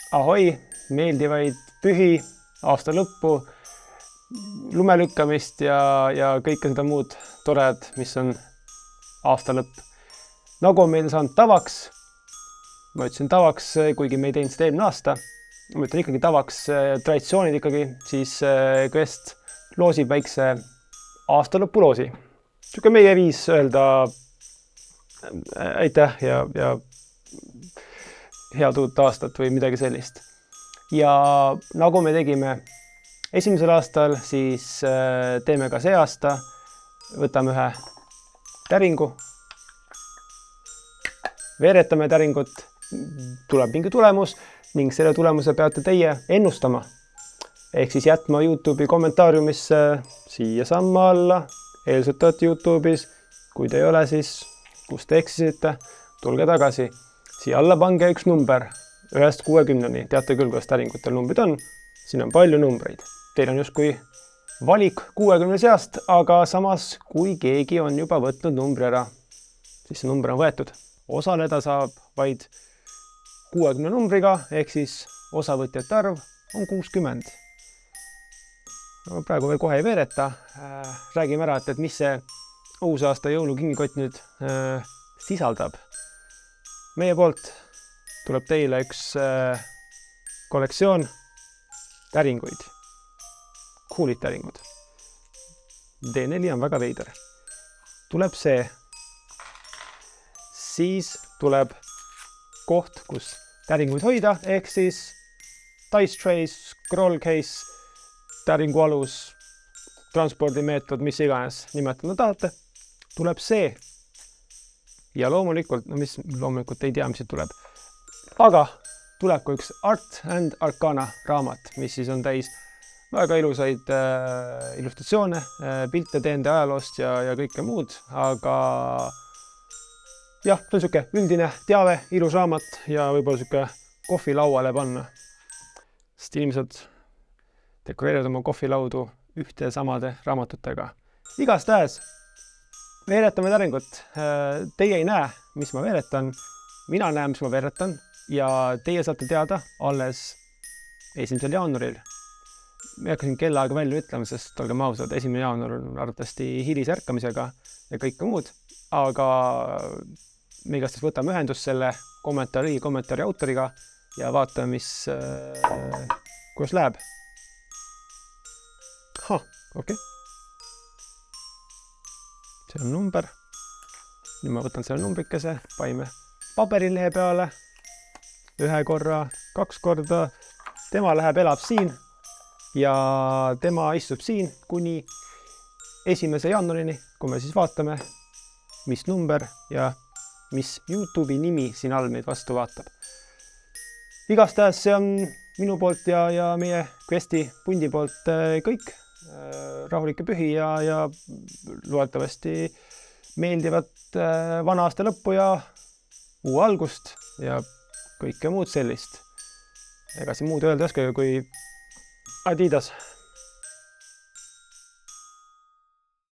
Ahoi, meeldivaid pühi, aasta lõppu, lumelükkamist ja kõike seda muud tored, mis on aasta lõpp. Nagu on meil saanud tavaks, ma ütlesin tavaks, kuigi me ei teinud seda eelmine aasta, ma ütlen ikkagi tavaks, traditsioonid ikkagi, siis Quest loosib väikse aasta lõppu loosi. Siuke meie viis öelda aitäh ja head uut aastat või midagi sellist. Ja nagu me tegime esimesel aastal, siis teeme ka see aasta. Võtame ühe täringu, veeretame täringut, tuleb mingi tulemus ning selle tulemuse peate teie ennustama. Ehk siis jätma YouTube'i kommentaariumisse siia samma alla, eelselt olete YouTube'is. Kui te ei ole, siis kus te eksisite, tulge tagasi. Siia alla pange üks number 1-60-ni. Teate küll, kuidas täringutel numbrid on. Siin on palju numbreid. Teil on justkui valik 60 seast, aga samas, kui keegi on juba võtnud numbri ära, siis see number on võetud. Osaleda saab vaid 60 numbriga, ehk siis osavõtjate arv on 60. Praegu veel kohe ei veereta. Räägime ära, et mis see uusaasta jõulukingikott nüüd sisaldab. Meie poolt tuleb teile üks kollektsioon täringuid. Coolid täringud. D4 on väga veider. Tuleb see. Siis tuleb koht, kus täringuid hoida, ehk siis dice trays, scroll case, täringu alus, transpordimeetod, mis iganes nimetada tahate. Tuleb see. Ja loomulikult ei tea, mis tuleb. Aga tuleb ka üks Art and Arcana raamat, mis siis on täis väga ilusaid illustratsioone, pilte D&D ajaloost ja kõike muud. Aga jah, see on siuke üldine teave, ilus raamat ja võib-olla siuke kohvi lauale panna. Sest inimesed dekoreerivad oma kohvilaudu ühte samade raamatutega. Igastahes veeretame täringut. Teie ei näe, mis ma veeretan. Mina näen, mis ma veeretan ja teie saate teada alles 1. jaanuaril. Me hakkasin kellaaega välja ütlema, sest olgem ausad, 1. jaanuar on arvatavasti hilise ärkamisega ja kõike muud. Aga me igastahes võtame ühendust selle kommentaari autoriga ja vaatame, kuidas läheb. Okei. See on number. Nüüd ma võtan selle numbrikese, paime paberilehe peale. 1 korra, 2 korda. Tema läheb, elab siin ja tema istub siin kuni 1. jaanuarini, kui me siis vaatame, mis number ja mis YouTube'i nimi siin all meid vastu vaatab. Igastahes see on minu poolt ja meie Questi pundi poolt kõik. Rahulikke pühi ja loodetavasti meeldivat vana aasta lõppu ja uue algust ja kõike muud sellist. Ega siin muud öelda oskagi kui Adidas.